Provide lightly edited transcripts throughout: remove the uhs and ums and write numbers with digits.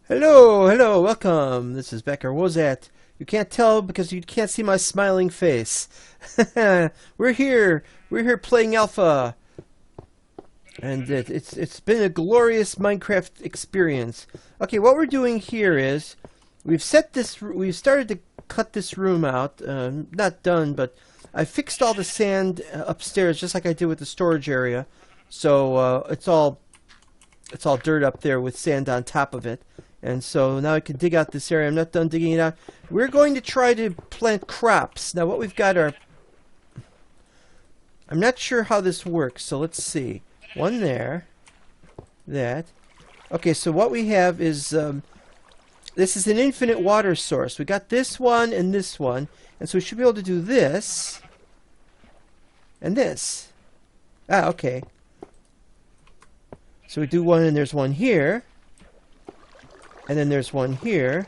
Hello, hello, welcome. This is Becker Wozat. You can't tell because you can't see my smiling face. We're here playing Alpha, and it's been a glorious Minecraft experience. Okay, what we're doing here is we've started to cut this room out. Not done, but I fixed all the sand upstairs just like I did with the storage area. So it's all dirt up there with sand on top of it. And so now I can dig out this area. I'm not done digging it out. We're going to try to plant crops. Now what we've got are... I'm not sure how this works, so let's see. One there. That. Okay, so what we have is... this is an infinite water source. We got this one and this one. And so we should be able to do this. And this. Ah, okay. So we do one and there's one here. And then there's one here.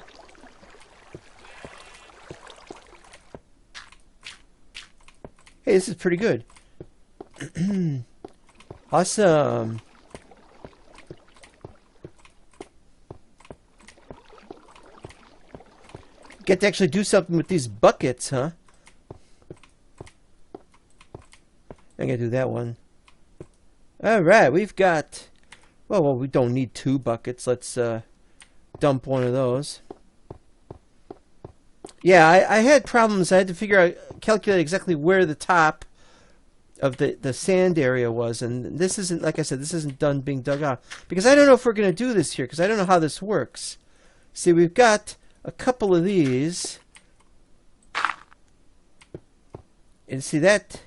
Hey, this is pretty good. Awesome. Get to actually do something with these buckets, huh? I'm gonna do that one. Alright, we've got... Well, we don't need two buckets. Let's, dump one of those. Yeah, I had problems. I had to calculate exactly where the top of the sand area was, and this isn't, like I said, this isn't done being dug out because I don't know if we're going to do this here because I don't know how this works. See, we've got a couple of these, and see that.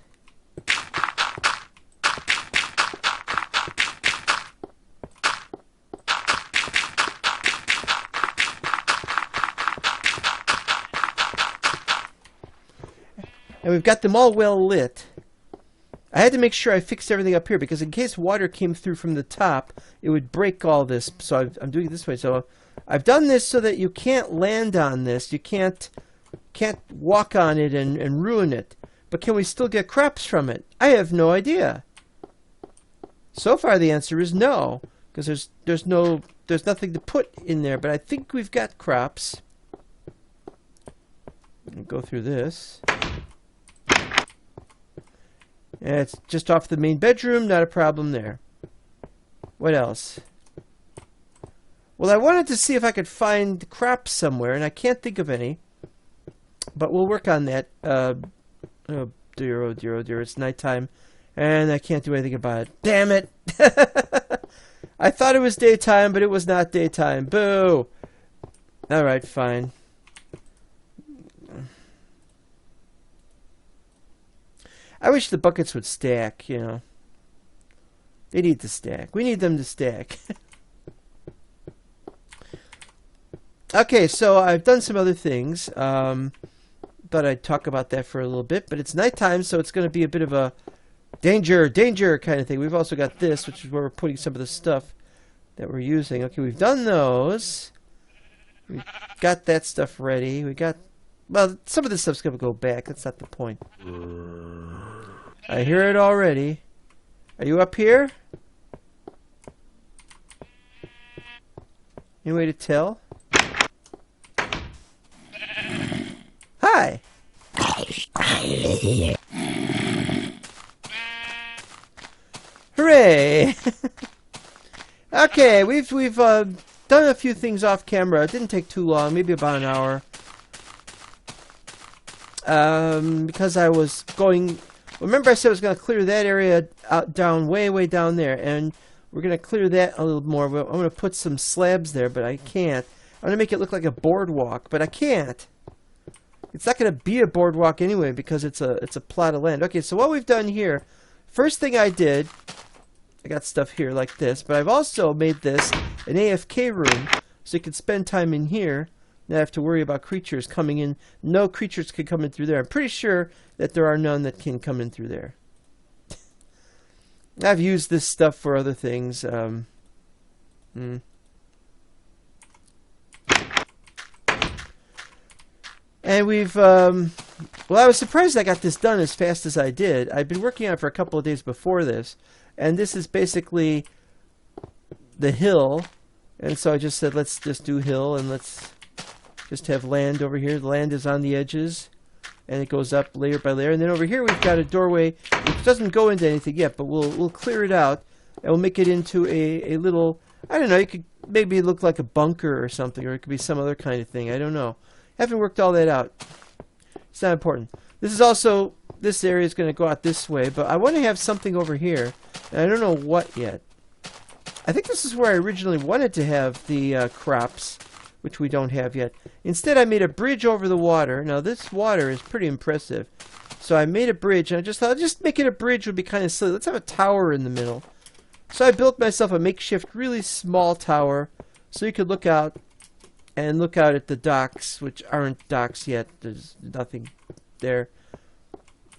And we've got them all well lit. I had to make sure I fixed everything up here because in case water came through from the top, it would break all this. So I'm doing it this way. So I've done this so that you can't land on this. You can't walk on it and ruin it. But can we still get crops from it? I have no idea. So far the answer is no, because there's nothing to put in there. But I think we've got crops. Go through this. And it's just off the main bedroom, not a problem there. What else? Well, I wanted to see if I could find crops somewhere, and I can't think of any. But we'll work on that. Oh dear, oh dear, oh dear, it's nighttime, and I can't do anything about it. Damn it! I thought it was daytime, but it was not daytime. Boo! Alright, fine. I wish the buckets would stack, you know. They need to stack. We need them to stack. Okay, so I've done some other things. Thought I'd talk about that for a little bit, but it's nighttime, so it's going to be a bit of a danger kind of thing. We've also got this, which is where we're putting some of the stuff that we're using. Okay, we've done those. We've got that stuff ready. We got... Well, some of this stuff's going to go back. That's not the point. I hear it already. Are you up here? Any way to tell? Hi! Hooray! Okay, we've done a few things off camera. It didn't take too long, maybe about an hour. Because I was going... Remember I said I was going to clear that area out down way down there, and we're going to clear that a little more. I'm going to put some slabs there, but I can't. I'm going to make it look like a boardwalk, but I can't. It's not going to be a boardwalk anyway because it's a plot of land. Okay, so what we've done here, first thing I did, I got stuff here like this, but I've also made this an AFK room so you can spend time in here. Not have to worry about creatures coming in. No creatures can come in through there. I'm pretty sure that there are none that can come in through there. I've used this stuff for other things. And we've... well, I was surprised I got this done as fast as I did. I've been working on it for a couple of days before this. And this is basically the hill. And so I just said, let's just do hill, and let's just have land over here. The land is on the edges, and it goes up layer by layer. And then over here we've got a doorway which doesn't go into anything yet, but we'll clear it out, and we'll make it into a little, I don't know, it could maybe look like a bunker or something, or it could be some other kind of thing. I don't know. Haven't worked all that out. It's not important. This is also, this area is going to go out this way, but I want to have something over here, and I don't know what yet. I think this is where I originally wanted to have the crops, which we don't have yet. Instead, I made a bridge over the water. Now, this water is pretty impressive. So I made a bridge, and I just thought, just making a bridge would be kind of silly. Let's have a tower in the middle. So I built myself a makeshift, really small tower, so you could look out and look out at the docks, which aren't docks yet. There's nothing there.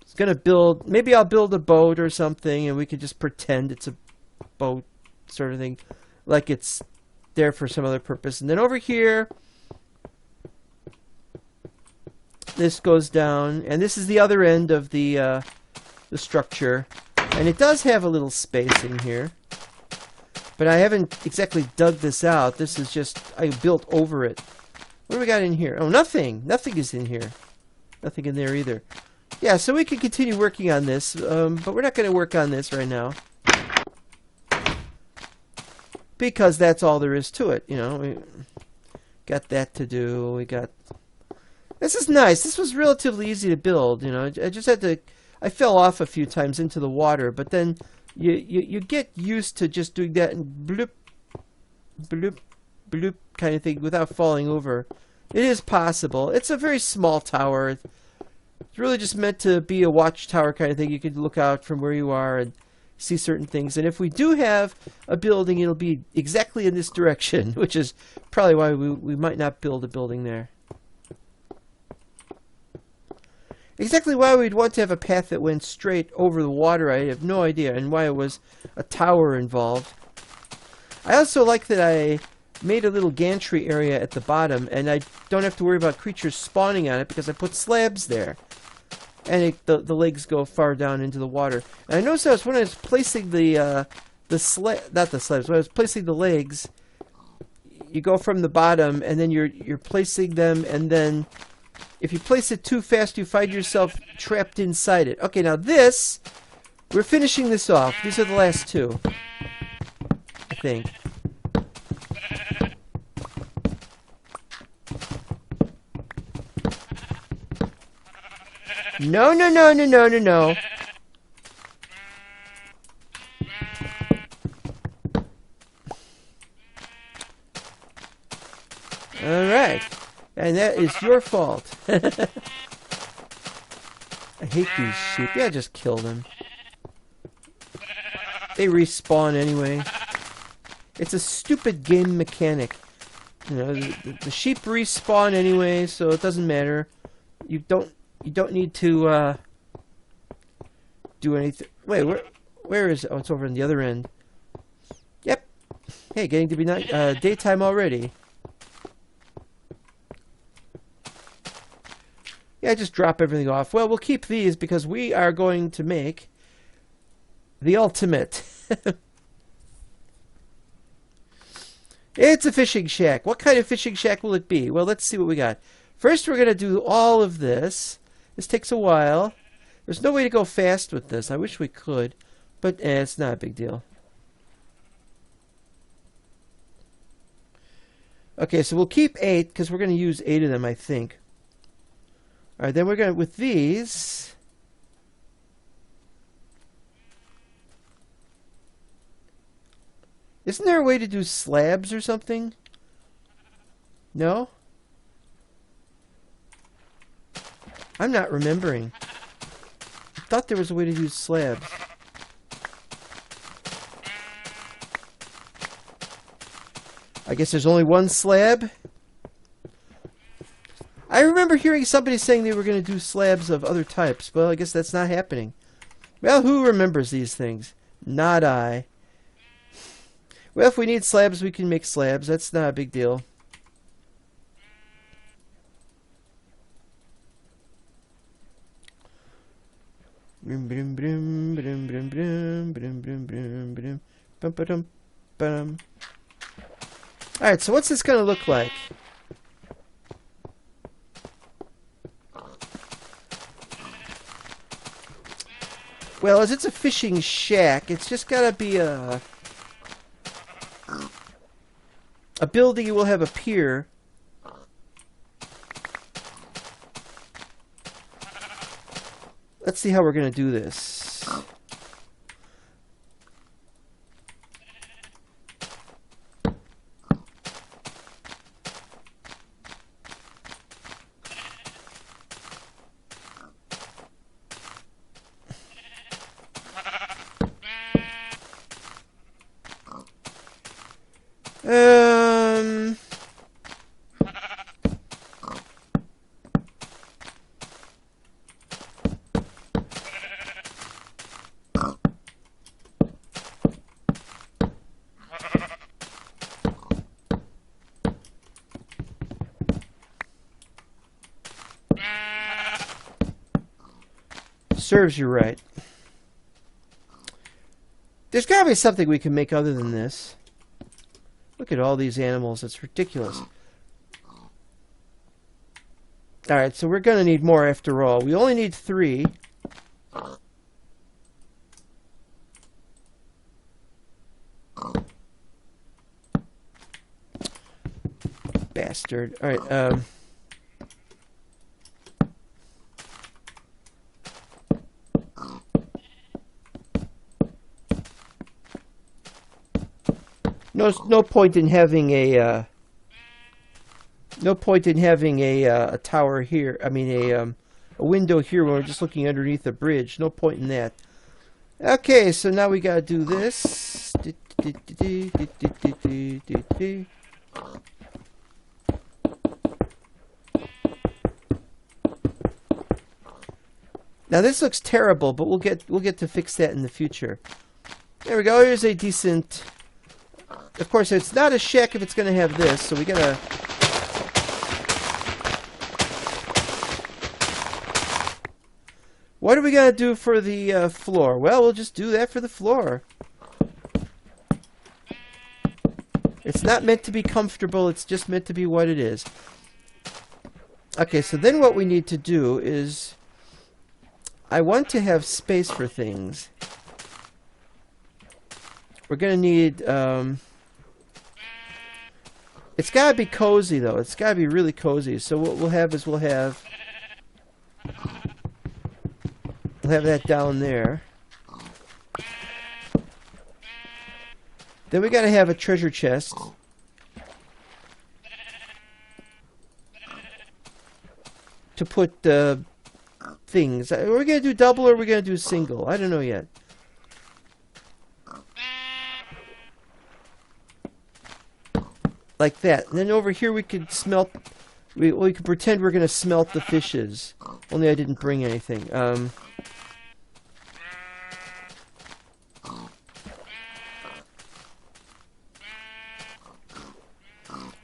It's gonna build, maybe I'll build a boat or something, and we could just pretend it's a boat sort of thing, like it's there for some other purpose. And then over here, this goes down, and this is the other end of the structure, and it does have a little space in here, but I haven't exactly dug this out. This is just, I built over it. What do we got in here? Oh, nothing. Nothing is in here. Nothing in there either. Yeah, so we can continue working on this, but we're not going to work on this right now, because that's all there is to it. You know, we got that to do. We got, this is nice. This was relatively easy to build. You know, I just had to, I fell off a few times into the water, but then you get used to just doing that and bloop, bloop, bloop kind of thing without falling over. It is possible. It's a very small tower. It's really just meant to be a watchtower kind of thing. You can look out from where you are and see certain things. And if we do have a building, it'll be exactly in this direction, which is probably why we might not build a building there. Exactly why we'd want to have a path that went straight over the water, I have no idea, and why it was a tower involved. I also like that I made a little gantry area at the bottom, and I don't have to worry about creatures spawning on it because I put slabs there. And the legs go far down into the water. And I noticed when I was placing not the slabs, when I was placing the legs, you go from the bottom, and then you're placing them, and then if you place it too fast, you find yourself trapped inside it. Okay, now this, we're finishing this off. These are the last two, I think. No, no, no, no, no, no, no. All right. And that is your fault. I hate these sheep. Yeah, just kill them. They respawn anyway. It's a stupid game mechanic. You know, the sheep respawn anyway, so it doesn't matter. You don't need to do anything. Wait, where is it? Oh, it's over on the other end. Yep. Hey, getting to be daytime already. Yeah, just drop everything off. Well, we'll keep these because we are going to make the ultimate. It's a fishing shack. What kind of fishing shack will it be? Well, let's see what we got. First, we're going to do all of this. This takes a while. There's no way to go fast with this. I wish we could, but it's not a big deal. Okay, so we'll keep 8 because we're going to use 8 of them, I think. All right, then we're going to, with these, isn't there a way to do slabs or something? No? I'm not remembering. I thought there was a way to use slabs. I guess there's only one slab? I remember hearing somebody saying they were going to do slabs of other types. Well, I guess that's not happening. Well, who remembers these things? Not I. Well, if we need slabs, we can make slabs. That's not a big deal. Alright, so what's this going to look like? Well, as it's a fishing shack, it's just got to be a building. You will have a pier. Let's see how we're going to do this. Um... Serves you right. There's got to be something we can make other than this. Look at all these animals. It's ridiculous. Alright, so we're going to need more after all. We only need 3. Bastard. Alright, No point in having a tower here. I mean a window here when we're just looking underneath a bridge. No point in that. Okay, so now we gotta do this. Now this looks terrible, but we'll get to fix that in the future. There we go. Here's a decent. Of course, it's not a shack if it's going to have this, so we gotta. What are we gonna do for the floor? Well, we'll just do that for the floor. It's not meant to be comfortable. It's just meant to be what it is. Okay, so then what we need to do is, I want to have space for things. We're gonna need. It's gotta be cozy though. It's gotta be really cozy. So what we'll have is we'll have that down there. Then we gotta have a treasure chest. To put things. Are we gonna do double or are we gonna do single? I don't know yet. Like that. And then over here we could smelt. We could pretend we're gonna smelt the fishes. Only I didn't bring anything.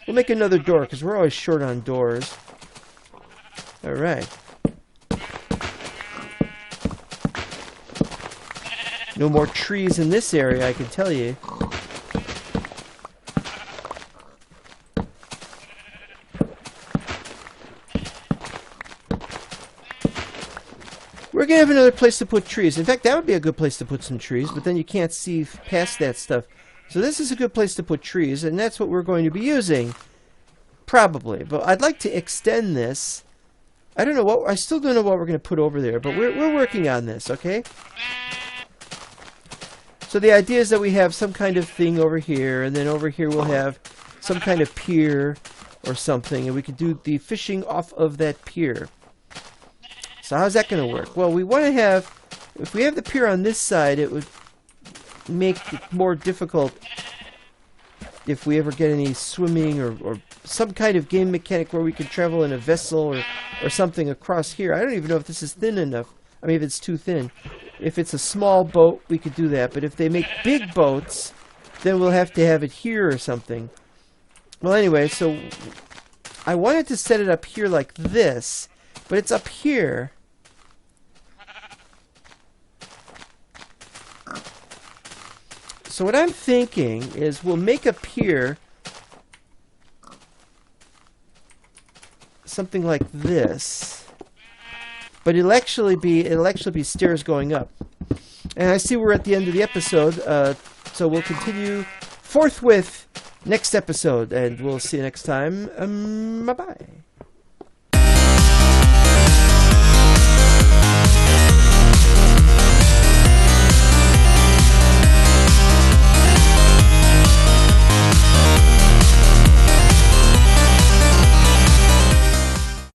We'll make another door because we're always short on doors. All right. No more trees in this area, I can tell you. We're going to have another place to put trees. In fact, that would be a good place to put some trees, but then you can't see past that stuff. So this is a good place to put trees, and that's what we're going to be using. Probably. But I'd like to extend this. I don't know what... I still don't know what we're going to put over there, but we're working on this, okay? So the idea is that we have some kind of thing over here, and then over here we'll have some kind of pier or something, and we can do the fishing off of that pier. So how's that going to work? Well, we want to have, if we have the pier on this side, it would make it more difficult if we ever get any swimming or some kind of game mechanic where we could travel in a vessel or something across here. I don't even know if this is thin enough. I mean, if it's too thin. If it's a small boat, we could do that. But if they make big boats, then we'll have to have it here or something. Well, anyway, so I wanted to set it up here like this, but it's up here. So what I'm thinking is we'll make a pier something like this. But it'll actually be stairs going up. And I see we're at the end of the episode, so we'll continue forthwith next episode, and we'll see you next time. Bye-bye.